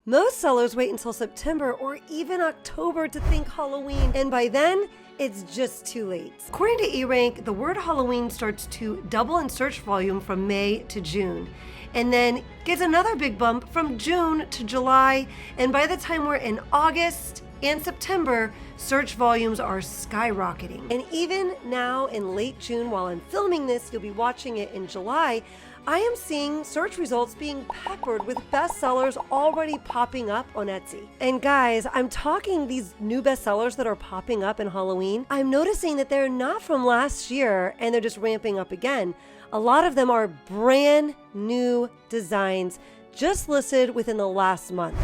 Most sellers wait until September or even October to think Halloween, and by then, it's just too late. According to eRank, the word Halloween starts to double in search volume from May to June, and then gets another big bump from June to July, and by the time we're in August and September, search volumes are skyrocketing. And even now in late June, while I'm filming this, you'll be watching it in July, I am seeing search results being peppered with bestsellers already popping up on Etsy. And guys, I'm talking these new bestsellers that are popping up in Halloween. I'm noticing that they're not from last year and they're just ramping up again. A lot of them are brand new designs just listed within the last month.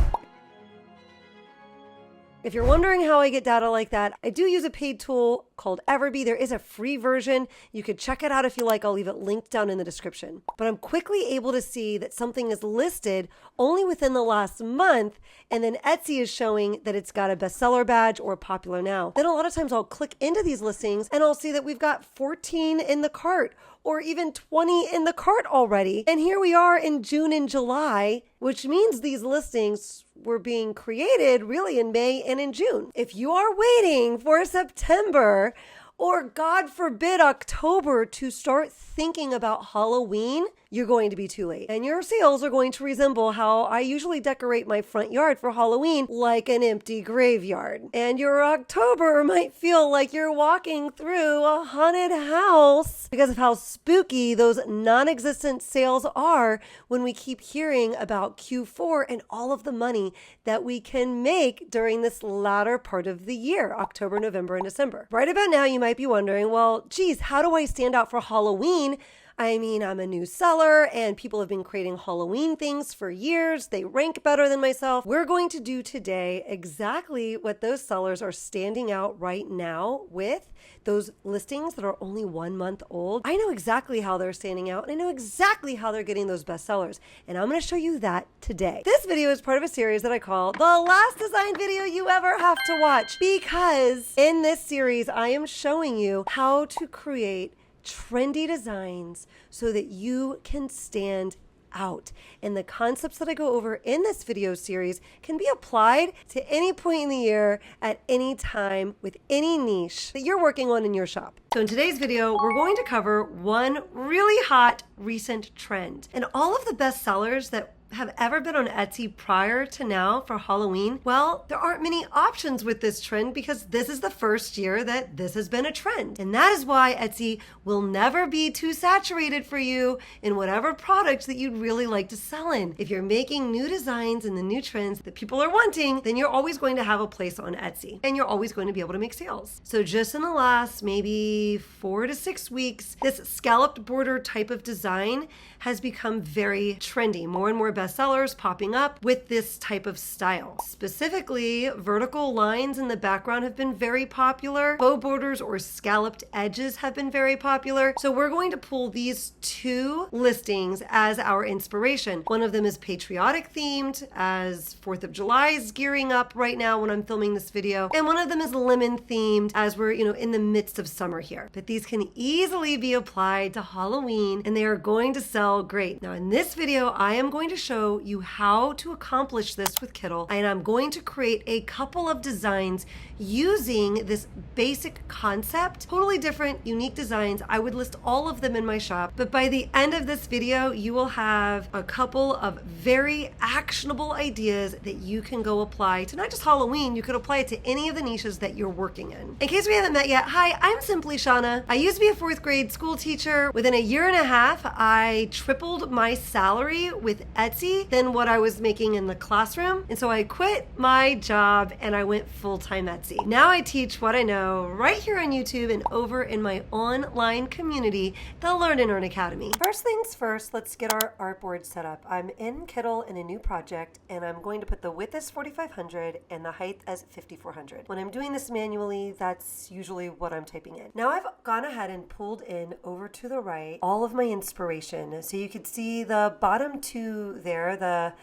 If you're wondering how I get data like that, I do use a paid tool called Everbee. There is a free version. You could check it out if you like. I'll leave it linked down in the description. But I'm quickly able to see that something is listed only within the last month, and then Etsy is showing that it's got a bestseller badge or popular now. Then a lot of times I'll click into these listings and I'll see that we've got 14 in the cart or even 20 in the cart already. And here we are in June and July, which means these listings were being created really in May and in June. If you are waiting for September or God forbid October to start thinking about Halloween, you're going to be too late. And your sales are going to resemble how I usually decorate my front yard for Halloween, like an empty graveyard. And your October might feel like you're walking through a haunted house because of how spooky those non-existent sales are when we keep hearing about Q4 and all of the money that we can make during this latter part of the year, October, November, and December. Right about now, you might be wondering, well, geez, how do I stand out for Halloween? I mean, I'm a new seller and people have been creating Halloween things for years. They rank better than myself. We're going to do today exactly what those sellers are standing out right now with, those listings that are only 1 month old. I know exactly how they're standing out and I know exactly how they're getting those bestsellers. And I'm going to show you that today. This video is part of a series that I call the last design video you ever have to watch, because in this series, I am showing you how to create trendy designs so that you can stand out. And the concepts that I go over in this video series can be applied to any point in the year at any time with any niche that you're working on in your shop. So in today's video, we're going to cover one really hot recent trend. And all of the best sellers that have ever been on Etsy prior to now for Halloween, well, there aren't many options with this trend because this is the first year that this has been a trend. And that is why Etsy will never be too saturated for you in whatever product that you'd really like to sell in. If you're making new designs and the new trends that people are wanting, then you're always going to have a place on Etsy and you're always going to be able to make sales. So just in the last maybe 4 to 6 weeks, this scalloped border type of design has become very trendy. More and more bestsellers popping up with this type of style. Specifically, vertical lines in the background have been very popular. Faux borders or scalloped edges have been very popular. So we're going to pull these two listings as our inspiration. One of them is patriotic themed, as 4th of July is gearing up right now when I'm filming this video. And one of them is lemon themed, as we're, in the midst of summer here. But these can easily be applied to Halloween and they are going to sell great. Now in this video, I am going to show you how to accomplish this with Kittle, and I'm going to create a couple of designs using this basic concept. Totally different, unique designs. I would list all of them in my shop, but by the end of this video, you will have a couple of very actionable ideas that you can go apply to not just Halloween, you could apply it to any of the niches that you're working in. In case we haven't met yet, hi, I'm Simply Shauna. I used to be a 4th grade school teacher. Within a year and a half, I tripled my salary with Etsy than what I was making in the classroom. And so I quit my job and I went full-time Etsy. Now I teach what I know right here on YouTube and over in my online community, the Learn and Earn Academy. First things first, let's get our artboard set up. I'm in Kittle in a new project and I'm going to put the width as 4,500 and the height as 5,400. When I'm doing this manually, that's usually what I'm typing in. Now I've gone ahead and pulled in over to the right all of my inspiration. So you could see the bottom two there, the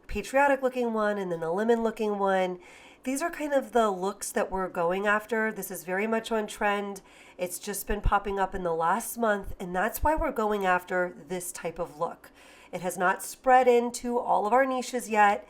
patriotic looking one and then the lemon looking one. These are kind of the looks that we're going after. This is very much on trend. It's just been popping up in the last month, and that's why we're going after this type of look. It has not spread into all of our niches yet.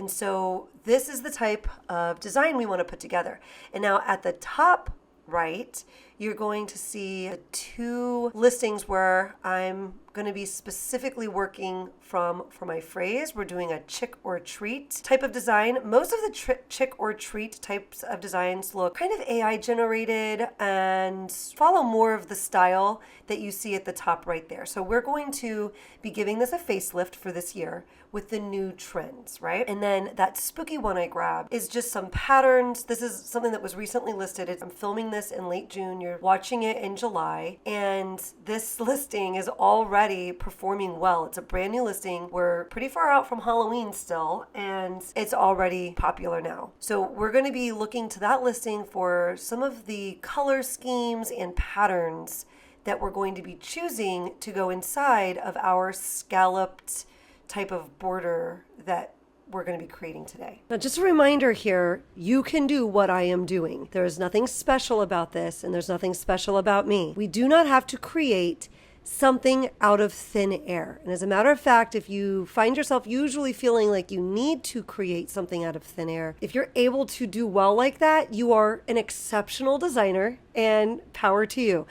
And so this is the type of design we want to put together. And now at the top right, you're going to see 2 listings where I'm going to be specifically working for my phrase. We're doing a chick or treat type of design. Most of the chick or treat types of designs look kind of AI generated and follow more of the style that you see at the top right there. So we're going to be giving this a facelift for this year with the new trends, right? And then that spooky one I grabbed is just some patterns. This is something that was recently listed. I'm filming this in late June. You're watching it in July. And this listing is already performing well. It's a brand new listing. We're pretty far out from Halloween still, and it's already popular now. So we're going to be looking to that listing for some of the color schemes and patterns that we're going to be choosing to go inside of our scalloped type of border that we're going to be creating today. Now, just a reminder here, you can do what I am doing. There is nothing special about this, and there's nothing special about me. We do not have to create something out of thin air. And as a matter of fact, if you find yourself usually feeling like you need to create something out of thin air, if you're able to do well like that, you are an exceptional designer, and power to you.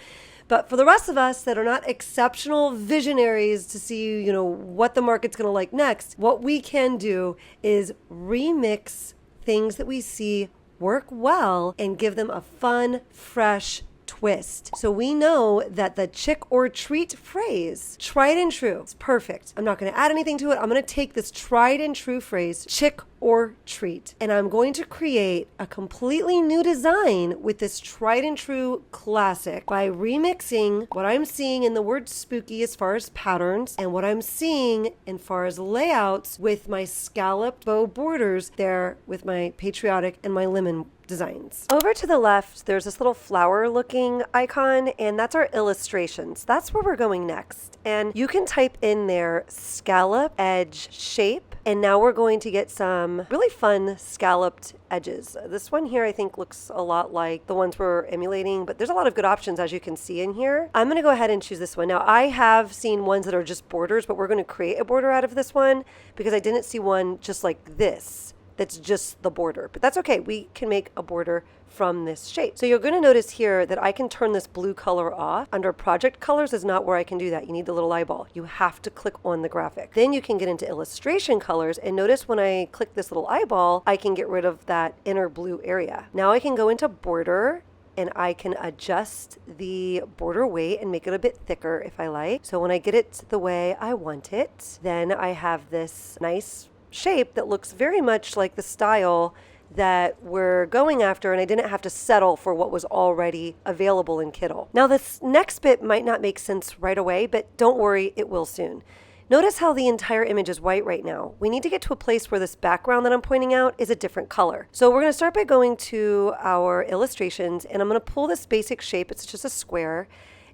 But for the rest of us that are not exceptional visionaries to see, what the market's going to like next, what we can do is remix things that we see work well and give them a fun, fresh twist. So we know that the chick or treat phrase, tried and true, is perfect. I'm not going to add anything to it. I'm going to take this tried and true phrase, chick or treat, and I'm going to create a completely new design with this tried and true classic by remixing what I'm seeing in the word spooky as far as patterns and what I'm seeing as far as layouts with my scalloped bow borders there with my patriotic and my lemon designs. Over to the left, there's this little flower looking icon, and that's our illustrations. That's where we're going next. And you can type in there scallop edge shape, and now we're going to get some really fun scalloped edges. This one here I think looks a lot like the ones we're emulating, but there's a lot of good options as you can see in here. I'm going to go ahead and choose this one. Now I have seen ones that are just borders, but we're going to create a border out of this one because I didn't see one just like this that's just the border, but that's okay. We can make a border from this shape. So you're going to notice here that I can turn this blue color off. Under project colors is not where I can do that. You need the little eyeball. You have to click on the graphic. Then you can get into illustration colors, and notice when I click this little eyeball, I can get rid of that inner blue area. Now I can go into border, and I can adjust the border weight and make it a bit thicker if I like. So when I get it the way I want it, then I have this nice shape that looks very much like the style that we're going after, and I didn't have to settle for what was already available in Kittle. Now this next bit might not make sense right away, but don't worry, it will soon. Notice how the entire image is white right now. We need to get to a place where this background that I'm pointing out is a different color. So we're going to start by going to our illustrations, and I'm going to pull this basic shape. It's just a square.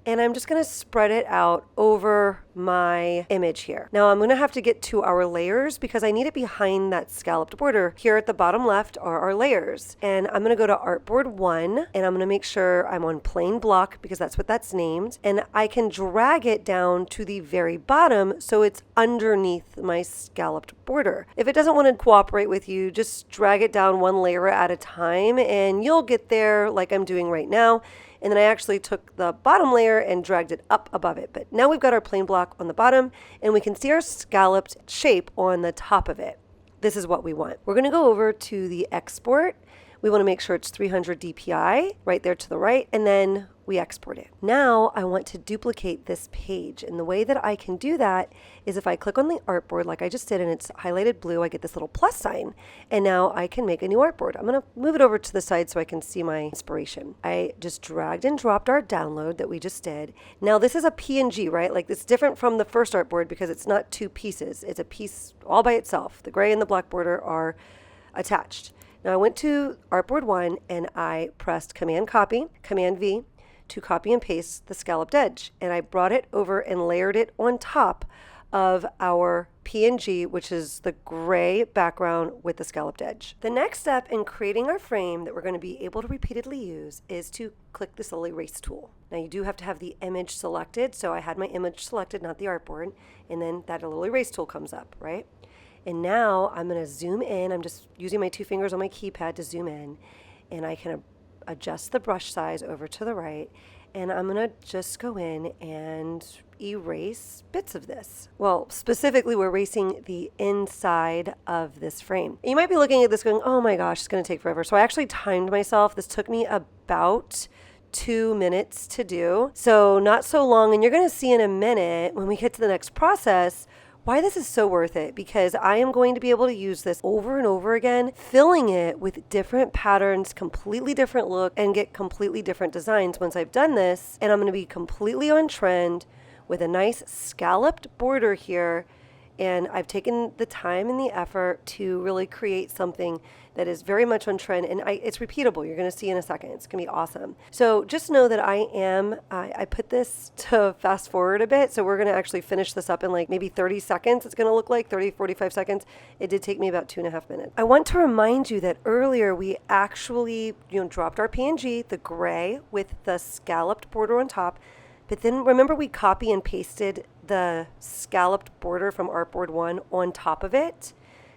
And I'm just going to spread it out over my image here. Now I'm going to have to get to our layers because I need it behind that scalloped border. Here at the bottom left are our layers. And I'm going to go to artboard 1, and I'm going to make sure I'm on plain block because that's what that's named. And I can drag it down to the very bottom so it's underneath my scalloped border. If it doesn't want to cooperate with you, just drag it down one layer at a time and you'll get there like I'm doing right now. And then I actually took the bottom layer and dragged it up above it. But now we've got our plain block on the bottom, and we can see our scalloped shape on the top of it. This is what we want. We're going to go over to the export. We want to make sure it's 300 dpi right there to the right, and then we export it. Now I want to duplicate this page, and the way that I can do that is if I click on the artboard like I just did and it's highlighted blue, I get this little plus sign, and now I can make a new artboard. I'm going to move it over to the side so I can see my inspiration. I just dragged and dropped our download that we just did. Now this is a PNG, right? Like it's different from the first artboard because it's not two pieces. It's a piece all by itself. The gray and the black border are attached. Now I went to artboard 1 and I pressed Command Copy, Command V, to copy and paste the scalloped edge, and I brought it over and layered it on top of our PNG, which is the gray background with the scalloped edge. The next step in creating our frame that we're going to be able to repeatedly use is to click this little erase tool. Now you do have to have the image selected, so I had my image selected, not the artboard, and then that little erase tool comes up, right? And now I'm going to zoom in. I'm just using my 2 fingers on my keypad to zoom in, and I can adjust the brush size over to the right, and I'm going to just go in and erase bits of this. Well, specifically, we're erasing the inside of this frame. You might be looking at this going, oh my gosh, it's going to take forever. So I actually timed myself. This took me about 2 minutes to do. So not so long. And you're going to see in a minute when we get to the next process why this is so worth it, because I am going to be able to use this over and over again, filling it with different patterns, completely different look, and get completely different designs once I've done this. And I'm going to be completely on trend with a nice scalloped border here. And I've taken the time and the effort to really create something that is very much on trend, and it's repeatable. You're going to see in a second. It's going to be awesome. So just know that I put this to fast forward a bit. So we're going to actually finish this up in like maybe 30 seconds. It's going to look like 30, 45 seconds. It did take me about 2.5 minutes. I want to remind you that earlier we actually, dropped our PNG, the gray with the scalloped border on top. But then remember we copy and pasted the scalloped border from Artboard 1 on top of it?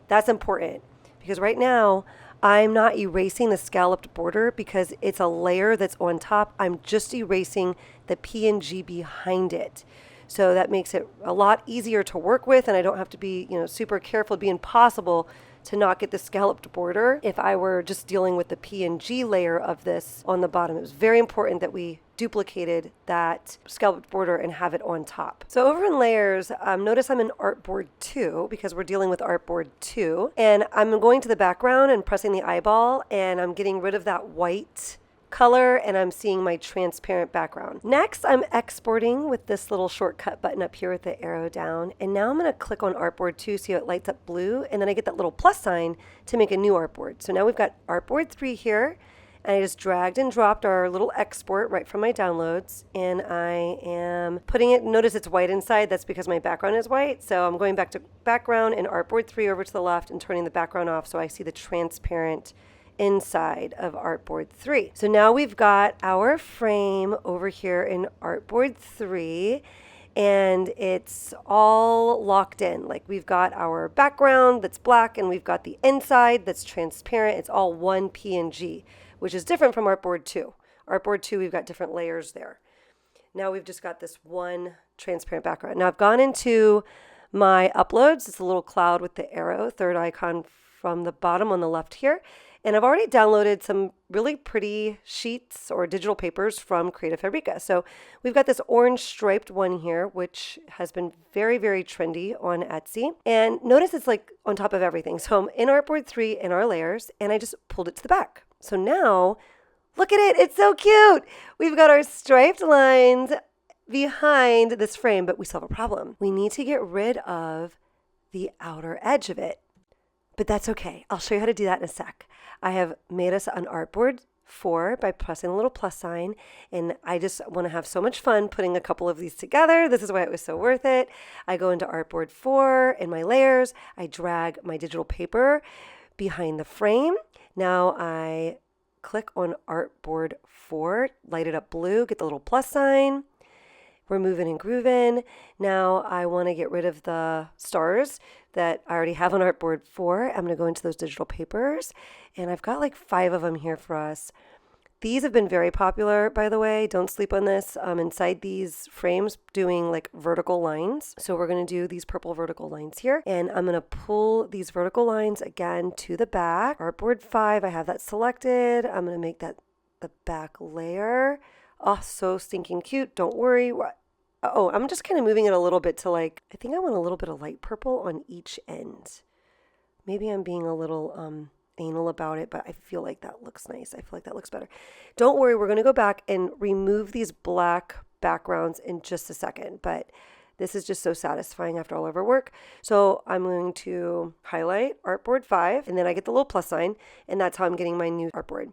That's important because right now I'm not erasing the scalloped border because it's a layer that's on top. I'm just erasing the PNG behind it. So that makes it a lot easier to work with, and I don't have to be, super careful. It'd be impossible to not get the scalloped border if I were just dealing with the PNG layer of this on the bottom. It was very important that we duplicated that scalloped border and have it on top. So over in layers, notice I'm in Artboard 2 because we're dealing with Artboard 2. And I'm going to the background and pressing the eyeball, and I'm getting rid of that white color, and I'm seeing my transparent background. Next, I'm exporting with this little shortcut button up here with the arrow down. And now I'm going to click on Artboard 2, see how it lights up blue, and then I get that little plus sign to make a new artboard. So now we've got Artboard 3 here, and I just dragged and dropped our little export right from my downloads, and I am putting it, notice it's white inside, that's because my background is white. So I'm going back to background and Artboard 3 over to the left and turning the background off so I see the transparent inside of Artboard 3. So now we've got our frame over here in Artboard 3, and it's all locked in. Like we've got our background that's black, and we've got the inside that's transparent. It's all one PNG, which is different from Artboard 2. Artboard 2, we've got different layers there. Now we've just got this one transparent background. Now I've gone into my uploads. It's a little cloud with the arrow, third icon from the bottom on the left here. And I've already downloaded some really pretty sheets or digital papers from Creative Fabrica. So we've got this orange striped one here, which has been very, very trendy on Etsy. And notice it's like on top of everything. So I'm in Artboard 3 in our layers, and I just pulled it to the back. So now, look at it. It's so cute. We've got our striped lines behind this frame, but we still have a problem. We need to get rid of the outer edge of it. But that's okay. I'll show you how to do that in a sec. I have made us an Artboard 4 by pressing a little plus sign, and I just want to have so much fun putting a couple of these together. This is why it was so worth it. I go into Artboard 4 in my layers. I drag my digital paper behind the frame. Now I click on Artboard 4, light it up blue, get the little plus sign. We're moving and grooving. Now I want to get rid of the stars that I already have on Artboard 4. I'm going to go into those digital papers, and I've got like 5 of them here for us. These have been very popular, by the way. Don't sleep on this. Inside these frames, doing like vertical lines. So we're going to do these purple vertical lines here, and I'm going to pull these vertical lines again to the back. Artboard 5, I have that selected. I'm going to make that the back layer. Oh, so stinking cute. Don't worry. Oh, I'm just kind of moving it a little bit to like, I think I want a little bit of light purple on each end. Maybe I'm being a little anal about it, but I feel like that looks nice. I feel like that looks better. Don't worry, we're going to go back and remove these black backgrounds in just a second, but this is just so satisfying after all of our work. So I'm going to highlight Artboard 5, and then I get the little plus sign, and that's how I'm getting my new artboard.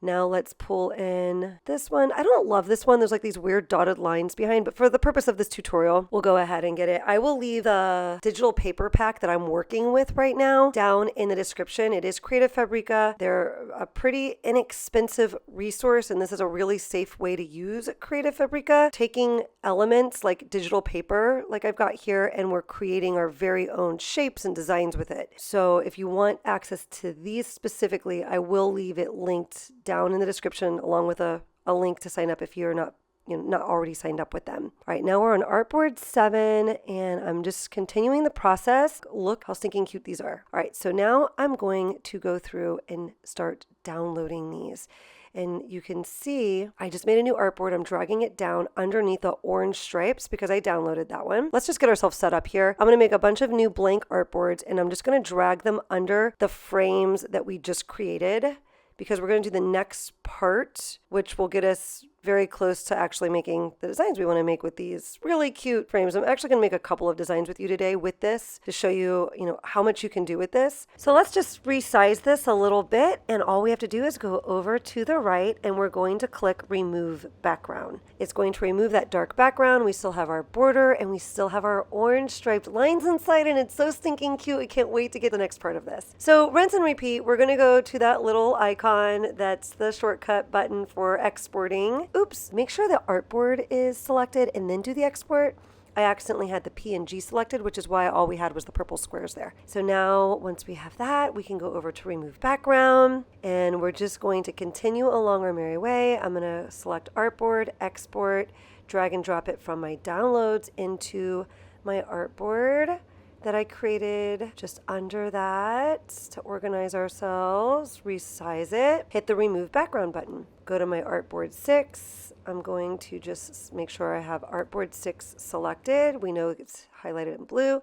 Now let's pull in this one. I don't love this one. There's like these weird dotted lines behind, but for the purpose of this tutorial, we'll go ahead and get it. I will leave the digital paper pack that I'm working with right now down in the description. It is Creative Fabrica. They're a pretty inexpensive resource, and this is a really safe way to use Creative Fabrica. Taking elements like digital paper, like I've got here, and we're creating our very own shapes and designs with it. So if you want access to these specifically, I will leave it linked down in the description along with a link to sign up if you're not already signed up with them. All right, now we're on artboard 7 and I'm just continuing the process. Look how stinking cute these are. All right, so now I'm going to go through and start downloading these. And you can see I just made a new artboard. I'm dragging it down underneath the orange stripes because I downloaded that one. Let's just get ourselves set up here. I'm going to make a bunch of new blank artboards and I'm just going to drag them under the frames that we just created, because we're going to do the next part, which will get us very close to actually making the designs we want to make with these really cute frames. I'm actually going to make a couple of designs with you today with this to show you, how much you can do with this. So let's just resize this a little bit, and all we have to do is go over to the right and we're going to click remove background. It's going to remove that dark background. We still have our border and we still have our orange striped lines inside, and it's so stinking cute. I can't wait to get the next part of this. So rinse and repeat. We're going to go to that little icon that's the shortcut button for exporting. Oops, make sure the artboard is selected and then do the export. I accidentally had the PNG selected, which is why all we had was the purple squares there. So now once we have that, we can go over to remove background, and we're just going to continue along our merry way. I'm going to select artboard, export, drag and drop it from my downloads into my artboard that I created just under that to organize ourselves, resize it, hit the remove background button. Go to my artboard 6. I'm going to just make sure I have artboard 6 selected. We know it's highlighted in blue.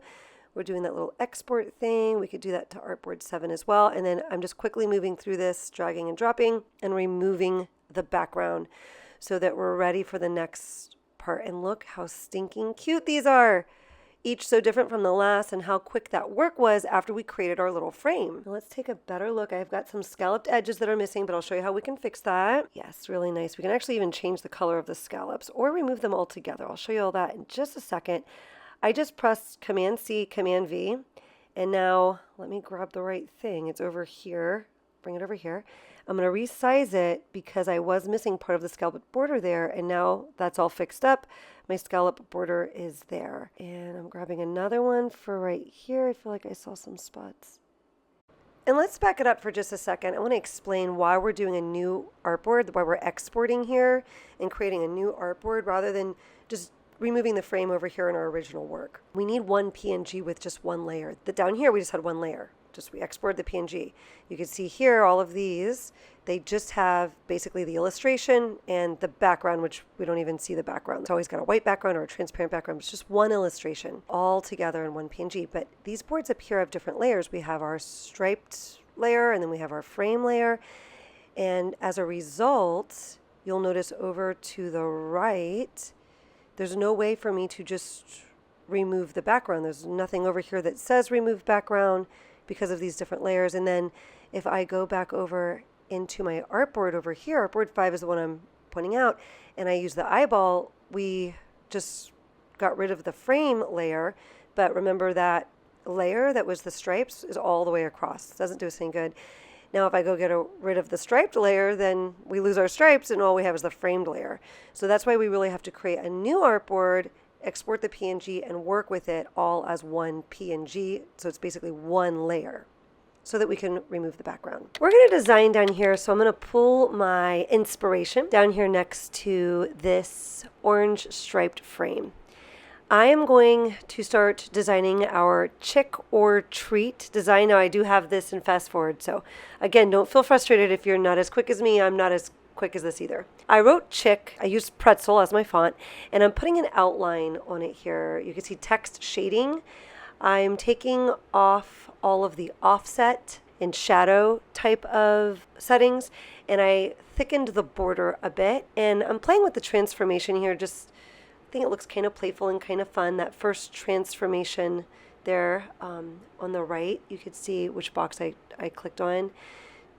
We're doing that little export thing. We could do that to artboard 7 as well. And then I'm just quickly moving through this, dragging and dropping and removing the background so that we're ready for the next part. And look how stinking cute these are. Each so different from the last, and how quick that work was after we created our little frame. Now let's take a better look. I've got some scalloped edges that are missing, but I'll show you how we can fix that. Yes, really nice. We can actually even change the color of the scallops or remove them altogether. I'll show you all that in just a second. I just pressed Command C, Command V, and now let me grab the right thing. It's over here. Bring it over here. I'm going to resize it because I was missing part of the scallop border there, and now that's all fixed up. My scallop border is there. And I'm grabbing another one for right here. I feel like I saw some spots. And let's back it up for just a second. I want to explain why we're doing a new artboard, why we're exporting here and creating a new artboard rather than just removing the frame over here in our original work. We need one PNG with just one layer. Down here we just had one layer. We exported the PNG. You can see here all of these, they just have basically the illustration and the background, which we don't even see the background. It's always got a white background or a transparent background. It's just one illustration all together in one PNG. But these boards up here have different layers. We have our striped layer and then we have our frame layer. And as a result, you'll notice over to the right, there's no way for me to just remove the background. There's nothing over here that says remove background because of these different layers. And then if I go back over into my artboard over here, artboard 5 is the one I'm pointing out, and I use the eyeball, we just got rid of the frame layer, but remember that layer that was the stripes is all the way across. It doesn't do us any good. Now if I go get rid of the striped layer, then we lose our stripes and all we have is the framed layer. So that's why we really have to create a new artboard, export the PNG, and work with it all as one PNG. So it's basically one layer so that we can remove the background. We're going to design down here. So I'm going to pull my inspiration down here next to this orange striped frame. I am going to start designing our chick or treat design. Now I do have this in fast forward. So again, don't feel frustrated if you're not as quick as me. I'm not as quick as this either. I wrote chick. I used pretzel as my font, and I'm putting an outline on it here. You can see text shading. I'm taking off all of the offset and shadow type of settings, and I thickened the border a bit, and I'm playing with the transformation here. Just I think it looks kind of playful and kind of fun. That first transformation there on the right, you could see which box I clicked on.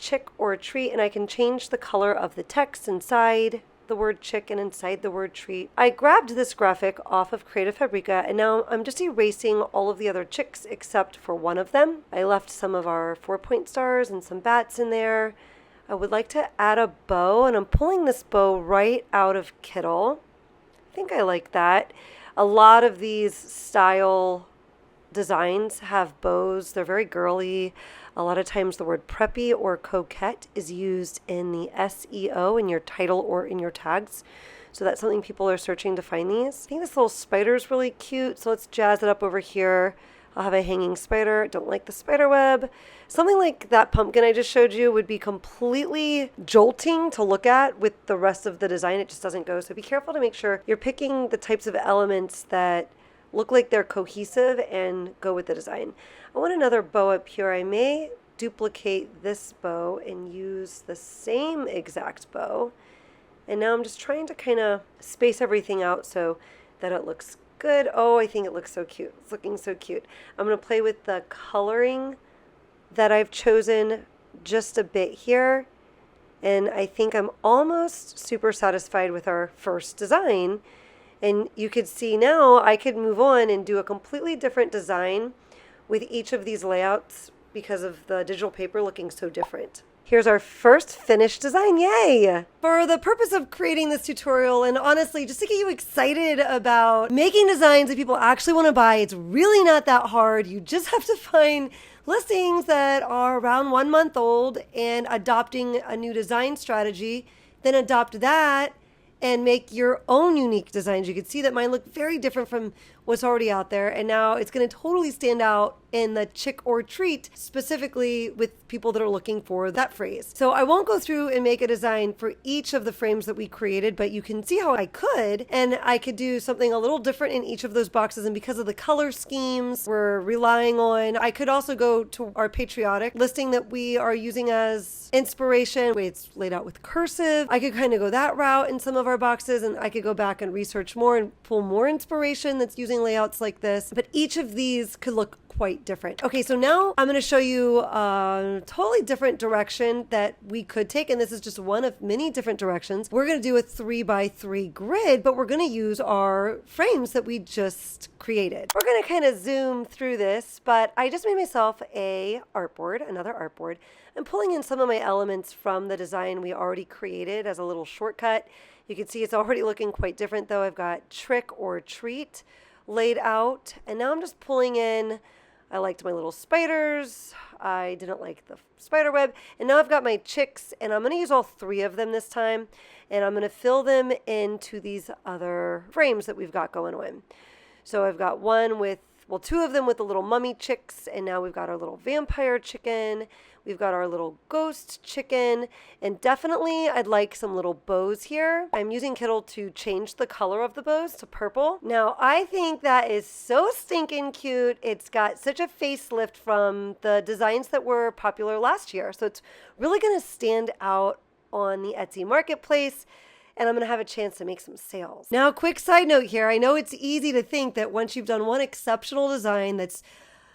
chick or treat, and I can change the color of the text inside the word chick and inside the word treat. I grabbed this graphic off of Creative Fabrica, and now I'm just erasing all of the other chicks except for one of them. I left some of our 4-point stars and some bats in there. I would like to add a bow, and I'm pulling this bow right out of Kittle. I think I like that. A lot of these style designs have bows. They're very girly. A lot of times the word preppy or coquette is used in the SEO in your title or in your tags. So that's something people are searching to find these. I think this little spider is really cute. So let's jazz it up over here. I'll have a hanging spider. Don't like the spider web. Something like that pumpkin I just showed you would be completely jolting to look at with the rest of the design. It just doesn't go. So be careful to make sure you're picking the types of elements that look like they're cohesive and go with the design. I want another bow up here. I may duplicate this bow and use the same exact bow. And now I'm just trying to kind of space everything out so that it looks good. Oh, I think it looks so cute. It's looking so cute. I'm going to play with the coloring that I've chosen just a bit here. And I think I'm almost super satisfied with our first design. And you could see now I could move on and do a completely different design with each of these layouts because of the digital paper looking so different. Here's our first finished design, yay! For the purpose of creating this tutorial, and honestly, just to get you excited about making designs that people actually want to buy, it's really not that hard. You just have to find listings that are around 1 month old and adopting a new design strategy, then adopt that and make your own unique designs. You can see that mine look very different from what's already out there, and now it's going to totally stand out in the chick or treat, specifically with people that are looking for that phrase. So I won't go through and make a design for each of the frames that we created, but you can see how I could, and I could do something a little different in each of those boxes. And because of the color schemes we're relying on, I could also go to our patriotic listing that we are using as inspiration, the way it's laid out with cursive. I could kind of go that route in some of our boxes, and I could go back and research more and pull more inspiration that's using layouts like this. But each of these could look quite different. Okay, so now I'm going to show you a totally different direction that we could take, and this is just one of many different directions. We're going to do a 3x3 grid, but we're going to use our frames that we just created. We're going to kind of zoom through this, but I just made myself another artboard. I'm pulling in some of my elements from the design we already created as a little shortcut. You can see it's already looking quite different though. I've got trick or treat laid out, and now I'm just pulling in. I liked my little spiders. I didn't like the spider web. And now I've got my chicks, and I'm going to use all 3 of them this time. And I'm going to fill them into these other frames that we've got going on. So I've got one with, 2 of them with the little mummy chicks. And now we've got our little vampire chicken. We've got our little ghost chicken, and definitely I'd like some little bows here. I'm using Kittle to change the color of the bows to purple. Now I think that is so stinking cute. It's got such a facelift from the designs that were popular last year. So it's really gonna stand out on the Etsy marketplace, and I'm going to have a chance to make some sales. Now, a quick side note here. I know it's easy to think that once you've done one exceptional design that's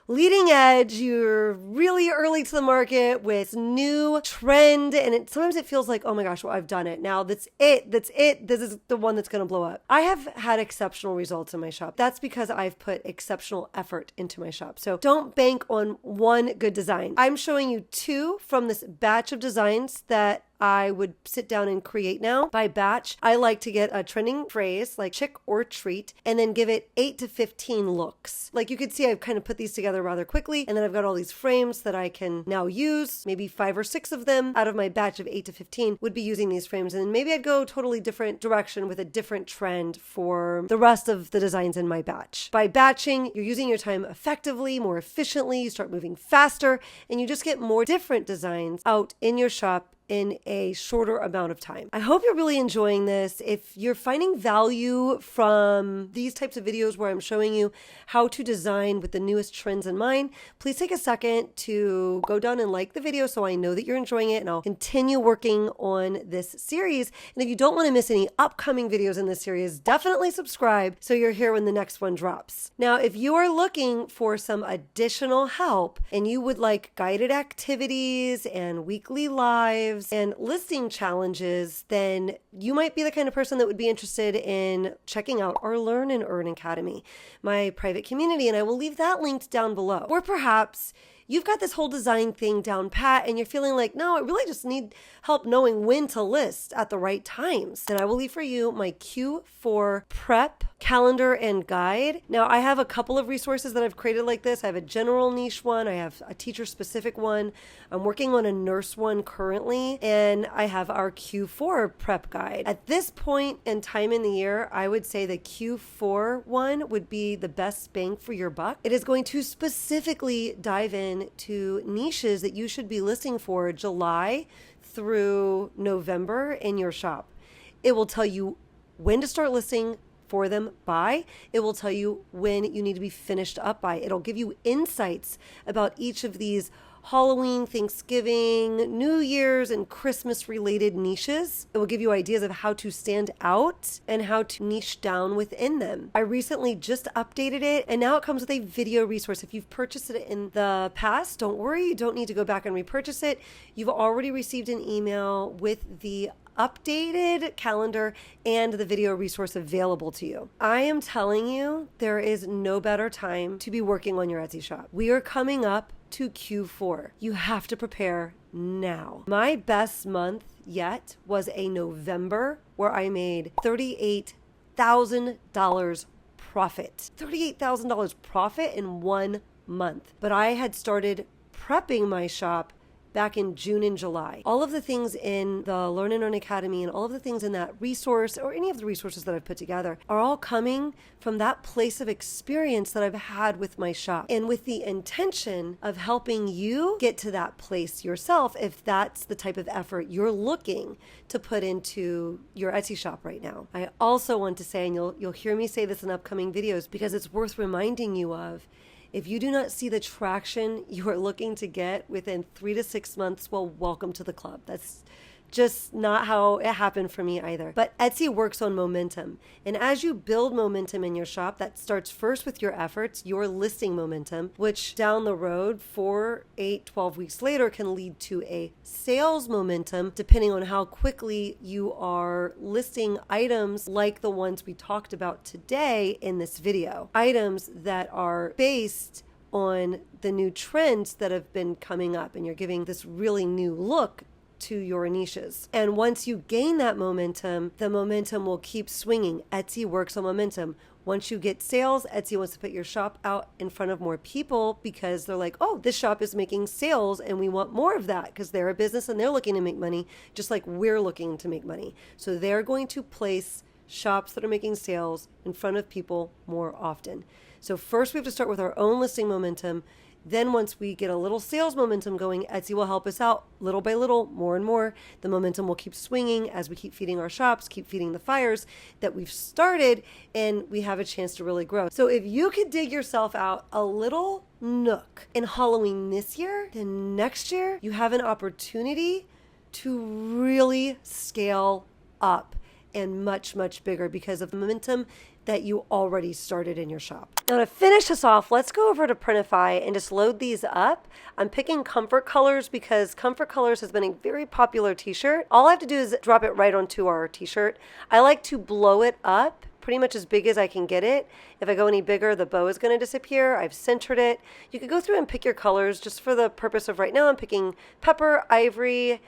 leading edge, you're really early to the market with new trend, and sometimes it feels like, oh my gosh, well, I've done it. Now that's it. This is the one that's going to blow up. I have had exceptional results in my shop. That's because I've put exceptional effort into my shop. So don't bank on one good design. I'm showing you 2 from this batch of designs that I would sit down and create now. By batch, I like to get a trending phrase like chick or treat and then give it 8 to 15 looks. Like you could see, I've kind of put these together rather quickly, and then I've got all these frames that I can now use. Maybe 5 or 6 of them out of my batch of 8 to 15 would be using these frames, and then maybe I'd go totally different direction with a different trend for the rest of the designs in my batch. By batching, you're using your time effectively, more efficiently, you start moving faster, and you just get more different designs out in your shop in a shorter amount of time. I hope you're really enjoying this. If you're finding value from these types of videos where I'm showing you how to design with the newest trends in mind, please take a second to go down and like the video so I know that you're enjoying it, and I'll continue working on this series. And if you don't want to miss any upcoming videos in this series, definitely subscribe so you're here when the next one drops. Now, if you are looking for some additional help and you would like guided activities and weekly lives and listing challenges, then you might be the kind of person that would be interested in checking out our Learn and Earn Academy, my private community, and I will leave that linked down below. Or perhaps you've got this whole design thing down pat and you're feeling like, no, I really just need help knowing when to list at the right times. And I will leave for you my Q4 prep calendar and guide. Now, I have a couple of resources that I've created like this. I have a general niche one. I have a teacher specific one. I'm working on a nurse one currently, and I have our Q4 prep guide. At this point in time in the year, I would say the Q4 one would be the best bang for your buck. It is going to specifically dive in to niches that you should be listing for July through November in your shop. It will tell you when to start listing for them by. It will tell you when you need to be finished up by. It'll give you insights about each of these Halloween, Thanksgiving, New Year's, and Christmas related niches. It will give you ideas of how to stand out and how to niche down within them. I recently just updated it, and now it comes with a video resource. If you've purchased it in the past, don't worry, you don't need to go back and repurchase it. You've already received an email with the updated calendar and the video resource available to you. I am telling you, there is no better time to be working on your Etsy shop. We are coming up to Q4. You have to prepare now. My best month yet was a November where I made $38,000 profit. $38,000 profit in 1 month. But I had started prepping my shop back in June and July. All of the things in the Learn and Earn Academy and all of the things in that resource or any of the resources that I've put together are all coming from that place of experience that I've had with my shop, and with the intention of helping you get to that place yourself if that's the type of effort you're looking to put into your Etsy shop right now. I also want to say, and you'll hear me say this in upcoming videos because it's worth reminding you of, if you do not see the traction you are looking to get within 3 to 6 months, well, welcome to the club. That's just not how it happened for me either. But Etsy works on momentum. And as you build momentum in your shop, that starts first with your efforts, your listing momentum, which down the road, 4, 8, 12 weeks later can lead to a sales momentum, depending on how quickly you are listing items like the ones we talked about today in this video. Items that are based on the new trends that have been coming up, and you're giving this really new look to your niches. And once you gain that momentum, the momentum will keep swinging. Etsy works on momentum. Once you get sales, Etsy wants to put your shop out in front of more people because they're like, oh, this shop is making sales and we want more of that because they're a business and they're looking to make money just like we're looking to make money. So they're going to place shops that are making sales in front of people more often. So first we have to start with our own listing momentum. Then once we get a little sales momentum going, Etsy will help us out little by little, more and more. The momentum will keep swinging as we keep feeding our shops, keep feeding the fires that we've started, and we have a chance to really grow. So if you could dig yourself out a little nook in Halloween this year, then next year you have an opportunity to really scale up and much, much bigger because of the momentum that you already started in your shop. Now to finish this off, let's go over to Printify and just load these up. I'm picking Comfort Colors because Comfort Colors has been a very popular t-shirt. All I have to do is drop it right onto our t-shirt. I like to blow it up pretty much as big as I can get it. If I go any bigger, the bow is going to disappear. I've centered it. You could go through and pick your colors. Just for the purpose of right now, I'm picking pepper, ivory,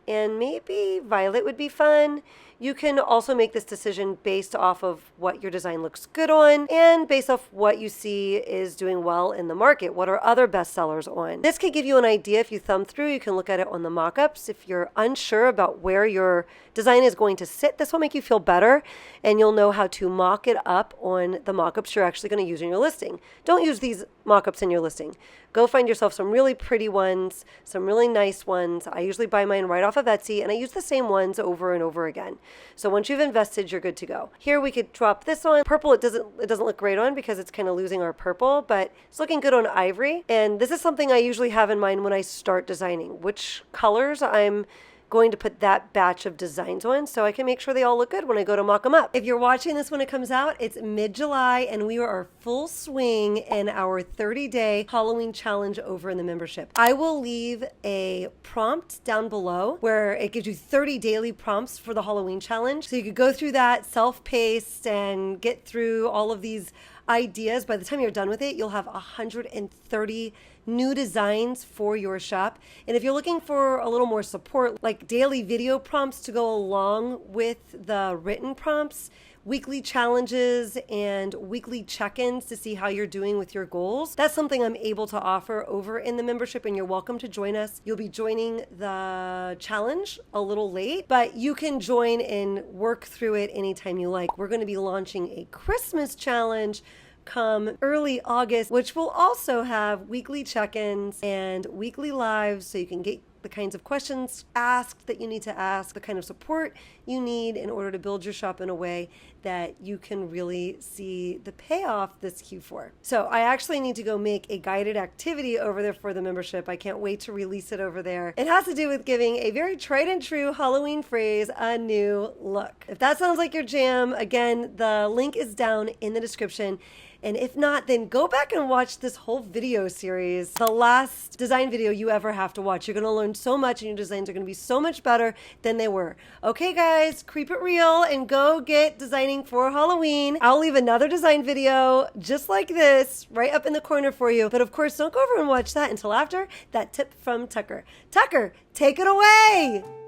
and maybe violet would be fun. You can also make this decision based off of what your design looks good on and based off what you see is doing well in the market. What are other bestsellers on? This can give you an idea. If you thumb through, you can look at it on the mockups. If you're unsure about where your design is going to sit, this will make you feel better, and you'll know how to mock it up on the mockups you're actually going to use in your listing. Don't use these mockups in your listing. Go find yourself some really pretty ones, some really nice ones. I usually buy mine right off of Etsy, and I use the same ones over and over again. So once you've invested, you're good to go. Here we could drop this on. Purple, it doesn't look great on because it's kind of losing our purple, but it's looking good on ivory. And this is something I usually have in mind when I start designing, which colors I'm going to put that batch of designs on so I can make sure they all look good when I go to mock them up. If you're watching this when it comes out, it's mid-July and we are full swing in our 30-day Halloween challenge over in the membership. I will leave a prompt down below where it gives you 30 daily prompts for the Halloween challenge. So you could go through that self-paced and get through all of these ideas. By the time you're done with it, you'll have 130 new designs for your shop. And if you're looking for a little more support, like daily video prompts to go along with the written prompts, weekly challenges, and weekly check-ins to see how you're doing with your goals, that's something I'm able to offer over in the membership, and you're welcome to join us. You'll be joining the challenge a little late, but you can join and work through it anytime you like. We're going to be launching a Christmas challenge come early August, which will also have weekly check-ins and weekly lives so you can get the kinds of questions asked that you need to ask, the kind of support you need in order to build your shop in a way that you can really see the payoff this Q4. So I actually need to go make a guided activity over there for the membership. I can't wait to release it over there. It has to do with giving a very tried and true Halloween phrase a new look. If that sounds like your jam, again, the link is down in the description. And if not, then go back and watch this whole video series, the last design video you ever have to watch. You're going to learn so much and your designs are going to be so much better than they were. Okay, guys, keep it real and go get designing for Halloween. I'll leave another design video just like this right up in the corner for you. But of course, don't go over and watch that until after that tip from Tucker. Tucker, take it away.